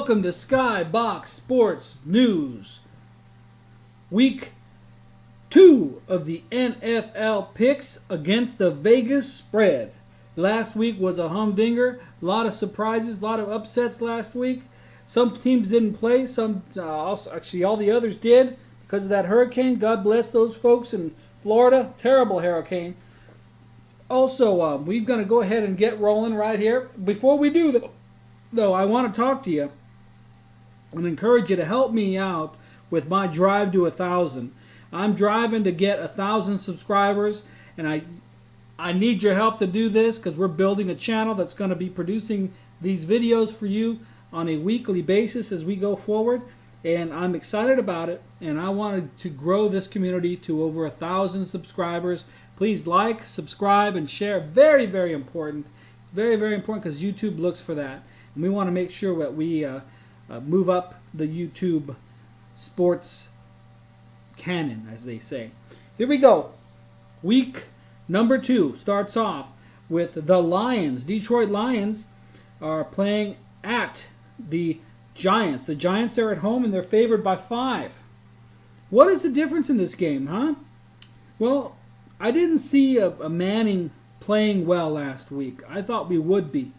welcome to Skybox Sports News. Week 2 of the NFL picks against the Vegas spread. Last week was a humdinger. A lot of surprises, a lot of upsets last week. Some teams didn't play. Actually, all the others did because of that hurricane. God bless those folks in Florida. Terrible hurricane. Also, we're going to go ahead and get rolling right here. Before we do, though, I want to talk to you and encourage you to help me out with my drive to 1,000. I'm driving to get 1,000 subscribers, and I need your help to do this because we're building a channel that's going to be producing these videos for you on a weekly basis as we go forward. And I'm excited about it, and I wanted to grow this community to over 1,000 subscribers. Please like, subscribe, and share. Very, very important. It's very, very important because YouTube looks for that. And we want to make sure that we move up the YouTube sports canon, as they say. Here we go. Week number 2 starts off with the Lions. Detroit Lions are playing at the Giants. The Giants are at home and they're favored by 5. What is the difference in this game, huh? Well, I didn't see a Manning playing well last week. I thought we would be.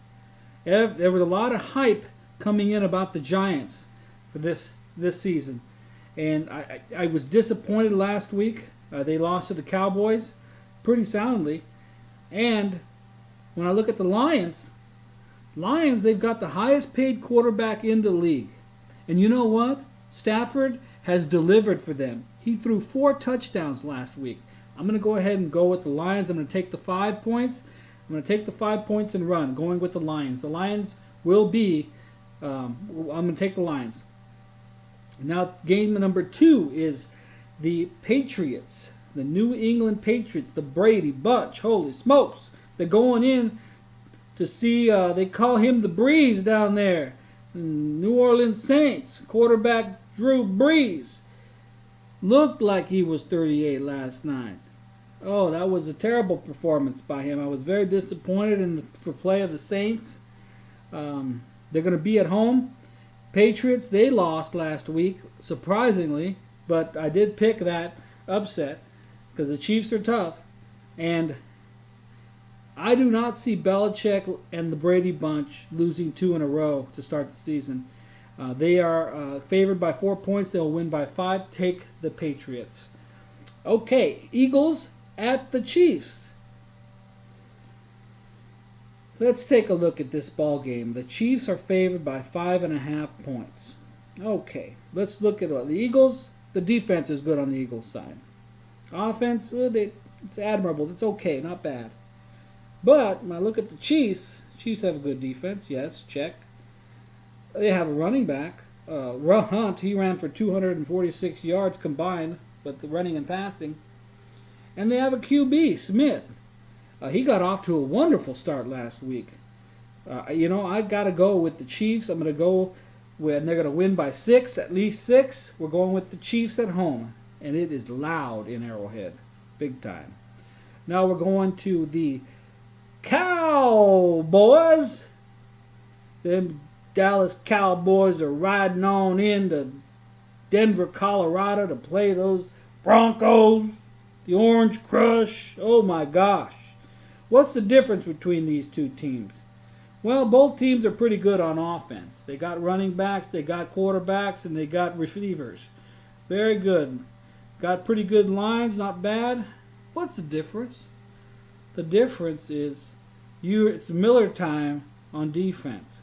There was a lot of hype coming in about the Giants for this season. And I was disappointed last week. They lost to the Cowboys pretty soundly. And when I look at the Lions, they've got the highest paid quarterback in the league. And you know what? Stafford has delivered for them. He threw 4 touchdowns last week. I'm going to go ahead and go with the Lions. I'm going to take the 5 points. I'm going to take the 5 points and run, going with the Lions. The Lions will be, I'm going to take the Lions. Now, game number 2 is the Patriots, the New England Patriots, the Brady Bunch. Holy smokes. They're going in to see, they call him the Breeze down there. New Orleans Saints, quarterback Drew Brees. Looked like he was 38 last night. Oh, that was a terrible performance by him. I was very disappointed in the play of the Saints. They're going to be at home. Patriots, they lost last week, surprisingly, but I did pick that upset because the Chiefs are tough. And I do not see Belichick and the Brady Bunch losing 2 in a row to start the season. They are favored by 4 points. They'll win by 5. Take the Patriots. Okay, Eagles at the Chiefs. Let's take a look at this ball game. The Chiefs are favored by 5.5 points. Okay, let's look at the Eagles. The defense is good on the Eagles side. Offense, well, it's admirable. It's okay, not bad. But when I look at the Chiefs have a good defense. Yes, check. They have a running back, Hunt. He ran for 246 yards combined, with the running and passing. And they have a QB, Smith. He got off to a wonderful start last week. I got to go with the Chiefs. I'm going to go with, they're going to win by 6, at least 6. We're going with the Chiefs at home. And it is loud in Arrowhead, big time. Now we're going to the Cowboys. Them Dallas Cowboys are riding on into Denver, Colorado to play those Broncos, the Orange Crush. Oh my gosh. What's the difference between these two teams? Well, both teams are pretty good on offense. They got running backs, they got quarterbacks, and they got receivers. Very good. Got pretty good lines, not bad. What's the difference? The difference is it's Miller time on defense.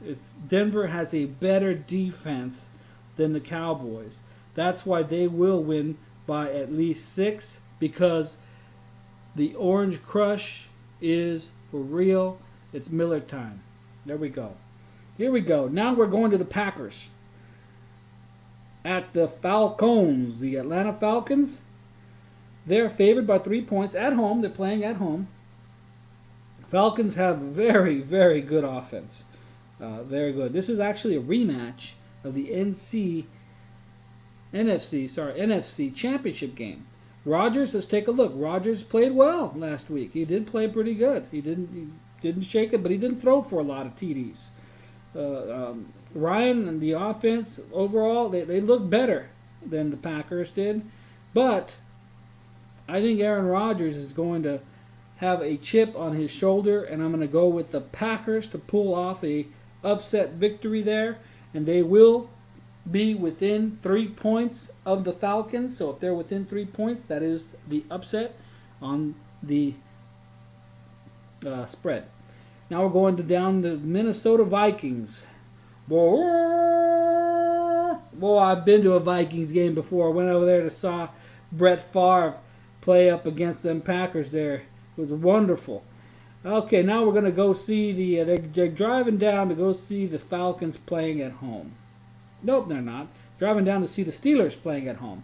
Denver has a better defense than the Cowboys. That's why they will win by at least 6, because the Orange Crush is for real. It's Miller time. There we go. Here we go. Now we're going to the Packers. At the Falcons, the Atlanta Falcons, they're favored by 3 points at home. They're playing at home. Falcons have very, very good offense. Very good. This is actually a rematch of the NFC championship game. Rodgers, let's take a look. Rodgers played well last week. He did play pretty good. He didn't shake it, but he didn't throw for a lot of TDs. Ryan and the offense overall, they look better than the Packers did. But I think Aaron Rodgers is going to have a chip on his shoulder, and I'm going to go with the Packers to pull off a upset victory there, and they will be within 3 points of the Falcons. So if they're within 3 points, that is the upset on the spread. Now we're going to down the Minnesota Vikings. Boy, I've been to a Vikings game before. I went over there to saw Brett Favre play up against them Packers there. It was wonderful. Okay, now we're going to go see they're driving down to go see the Falcons playing at home. Nope, they're not. Driving down to see the Steelers playing at home.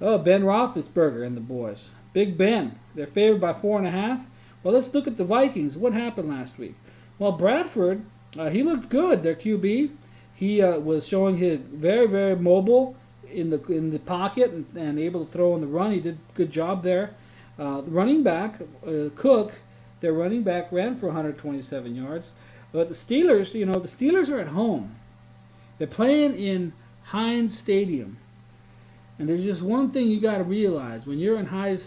Oh, Ben Roethlisberger and the boys. Big Ben. They're favored by 4.5. Well, let's look at the Vikings. What happened last week? Well, Bradford, he looked good, their QB. He was showing his very, very mobile in the pocket and able to throw on the run. He did a good job there. The running back, Cook, their running back, ran for 127 yards. But the Steelers, the Steelers are at home. They're playing in Heinz Stadium. And there's just one thing you got to realize. When you're in Heinz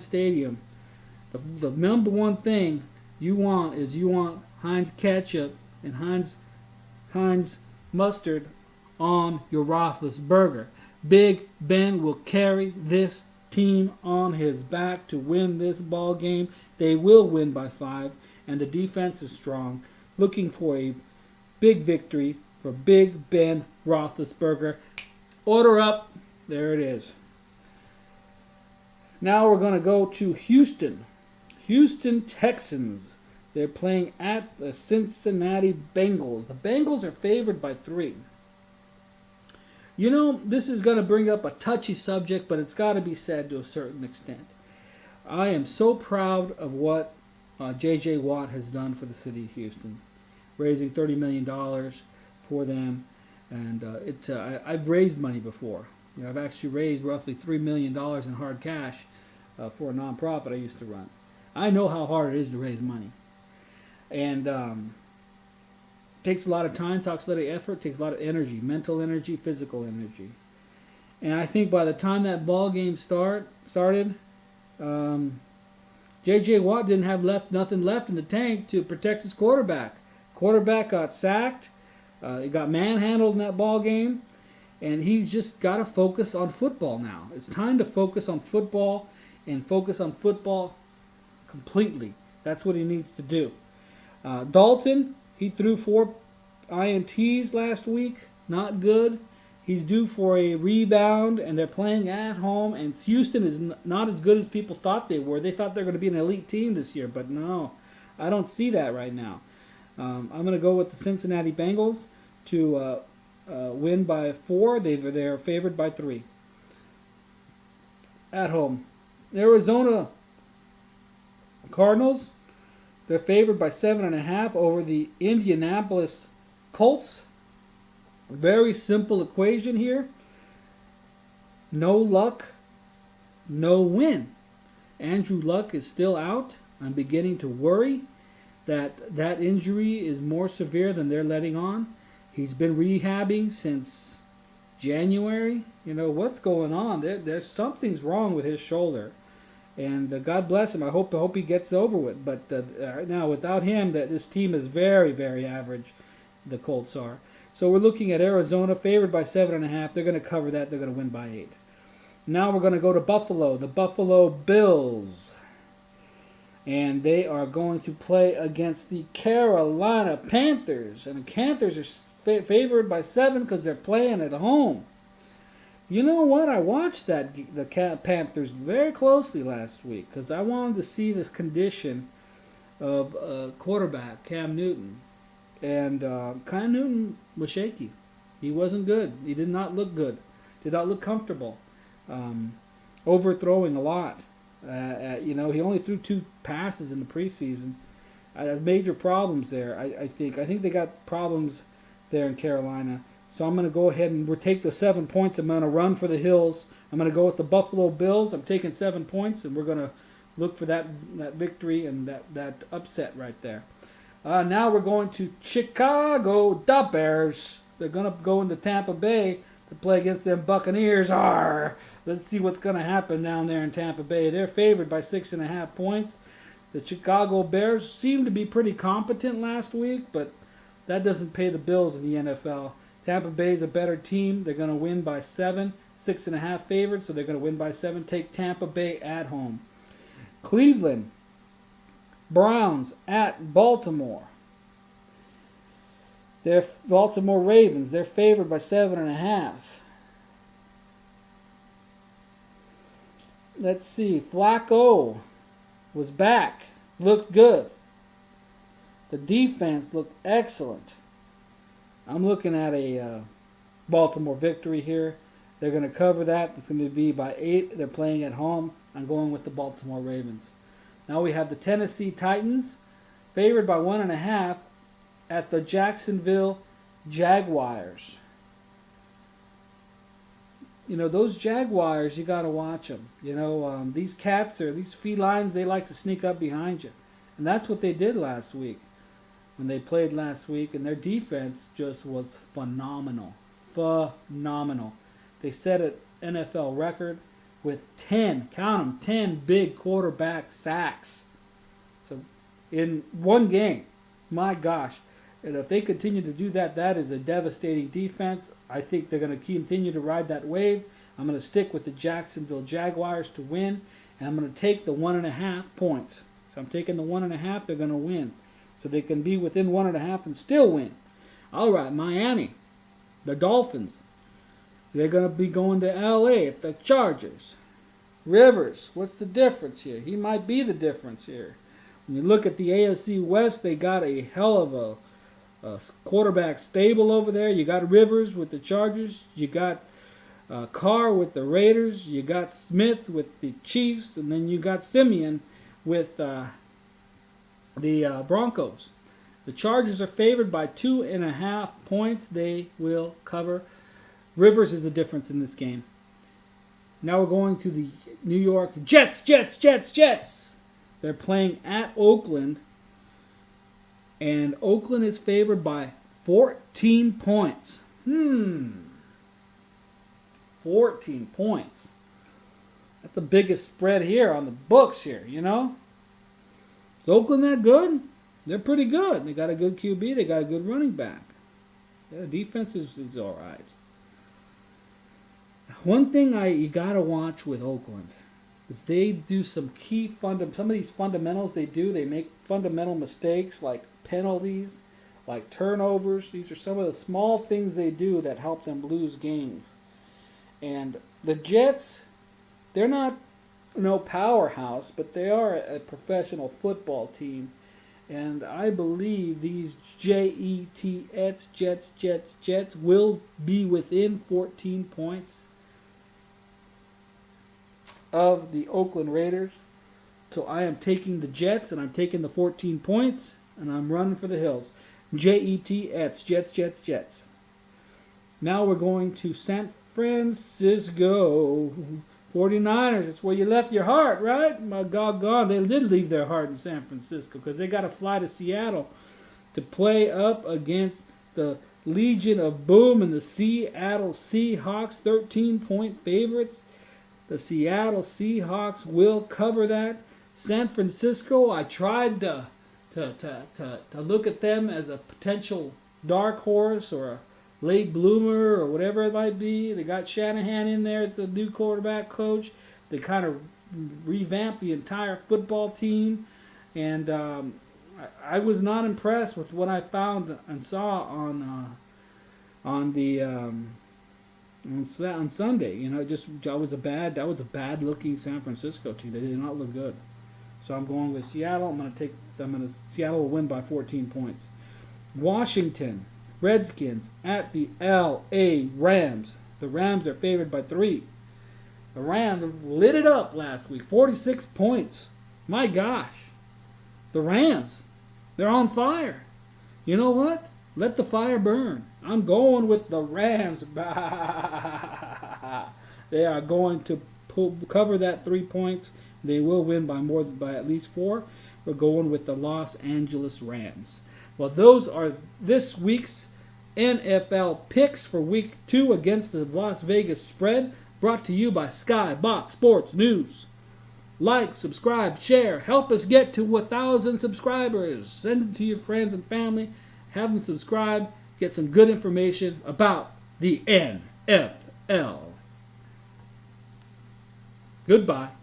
Stadium, the number one thing you want is Heinz ketchup and Heinz mustard on your Roethlisberger. Big Ben will carry this team on his back to win this ball game. They will win by 5, and the defense is strong. Looking for a big victory for Big Ben Roethlisberger. Order up. There it is. Now we're going to go to Houston. Houston Texans. They're playing at the Cincinnati Bengals. The Bengals are favored by 3. This is going to bring up a touchy subject, but it's got to be said to a certain extent. I am so proud of what J.J. Watt has done for the city of Houston, raising $30 million for them. And I've raised money before. I've actually raised roughly $3 million in hard cash for a nonprofit I used to run. I know how hard it is to raise money. And takes a lot of time, takes a lot of effort, takes a lot of energy, mental energy, physical energy. And I think by the time that ball game started, J.J. Watt didn't have nothing left in the tank to protect his quarterback. Quarterback got sacked. He got manhandled in that ball game. And he's just got to focus on football now. It's time to focus on football and focus on football completely. That's what he needs to do. Dalton, he threw 4 INTs last week. Not good. He's due for a rebound, and they're playing at home. And Houston is not as good as people thought they were. They thought they were going to be an elite team this year, but no. I don't see that right now. I'm going to go with the Cincinnati Bengals to win by 4. They're favored by 3. At home. Arizona Cardinals, they're favored by 7.5 over the Indianapolis Colts. Very simple equation here. No luck, no win. Andrew Luck is still out. I'm beginning to worry that injury is more severe than they're letting on. He's been rehabbing since January. What's going on? There's something's wrong with his shoulder. And God bless him. I hope he gets over with. But right now, without him, this team is very, very average. The Colts are. So we're looking at Arizona, favored by 7.5. They're going to cover that. They're going to win by 8. Now we're going to go to Buffalo. The Buffalo Bills. And they are going to play against the Carolina Panthers. And the Panthers are favored by 7 because they're playing at home. You know what? I watched the Panthers very closely last week because I wanted to see this condition of quarterback Cam Newton. And Cam Newton was shaky. He wasn't good. He did not look good. Did not look comfortable. Overthrowing a lot. He only threw 2 passes in the preseason. Major problems there, I think. I think they got problems there in Carolina. So I'm going to go ahead and take the 7 points. I'm going to run for the hills. I'm going to go with the Buffalo Bills. I'm taking 7 points, and we're going to look for that victory and that upset right there. Now we're going to Chicago, the Bears. They're going to go into Tampa Bay to play against them Buccaneers. Arr! Let's see what's going to happen down there in Tampa Bay. They're favored by 6.5 points. The Chicago Bears seemed to be pretty competent last week, but that doesn't pay the bills in the NFL. Tampa Bay is a better team. They're going to win by 7. 6.5 favorites, so they're going to win by 7. Take Tampa Bay at home. Cleveland Browns at Baltimore. They're Baltimore Ravens. They're favored by 7.5. Let's see. Flacco was back. Looked good. The defense looked excellent. I'm looking at a Baltimore victory here. They're going to cover that. It's going to be by 8. They're playing at home. I'm going with the Baltimore Ravens. Now we have the Tennessee Titans, favored by 1.5 at the Jacksonville Jaguars. You know, those Jaguars, you got to watch them. You know, these cats or these felines, they like to sneak up behind you. And that's what they did last week when they played last week. And their defense just was phenomenal. Phenomenal. They set an NFL record with 10, count them, 10 big quarterback sacks. So in one game, my gosh. And if they continue to do that, that is a devastating defense. I think they're going to continue to ride that wave. I'm going to stick with the Jacksonville Jaguars to win. And I'm going to take the 1.5 points. So I'm taking the 1.5. They're going to win. So they can be within 1.5 and still win. All right, Miami. The Dolphins. They're going to be going to L.A. at the Chargers. Rivers, what's the difference here? He might be the difference here. When you look at the AFC West, they got a hell of a quarterback stable over there. You got Rivers with the Chargers. You got Carr with the Raiders. You got Smith with the Chiefs. And then you got Simeon with the Broncos. The Chargers are favored by 2.5 points. They will cover. Rivers is the difference in this game. Now we're going to the New York Jets. They're playing at Oakland. And Oakland is favored by 14 points. 14 points. That's the biggest spread here on the books here, you know. Is Oakland that good? They're pretty good. They got a good QB. They got a good running back. The defense is all right. One thing you got to watch with Oakland is they do some some of these fundamentals they do. They make fundamental mistakes like penalties, like turnovers. These are some of the small things they do that help them lose games. And the Jets, they're not no powerhouse, but they are a professional football team. And I believe these Jets will be within 14 points of the Oakland Raiders. So I am taking the Jets, and I'm taking the 14 points, and I'm running for the hills. Jets, Jets. Now we're going to San Francisco 49ers. That's where you left your heart, right? My God, they did leave their heart in San Francisco because they got to fly to Seattle to play up against the Legion of Boom and the Seattle Seahawks, 13-point favorites. The Seattle Seahawks will cover that. San Francisco, I tried to look at them as a potential dark horse or a late bloomer or whatever it might be. They got Shanahan in there as the new quarterback coach. They kind of revamped the entire football team. And I was not impressed with what I found and saw on Sunday. You know, that was a bad looking San Francisco team. They did not look good. So I'm going with Seattle. Seattle will win by 14 points. Washington Redskins at the L.A. Rams. The Rams are favored by 3. The Rams lit it up last week. 46 points. My gosh. The Rams, they're on fire. You know what? Let the fire burn. I'm going with the Rams. They are going to cover that 3 points. They will win by at least 4. We're going with the Los Angeles Rams. Well, those are this week's NFL picks for Week 2 against the Las Vegas spread, brought to you by Skybox Sports News. Like, subscribe, share. Help us get to 1,000 subscribers. Send it to your friends and family. Have them subscribe. Get some good information about the NFL. Goodbye.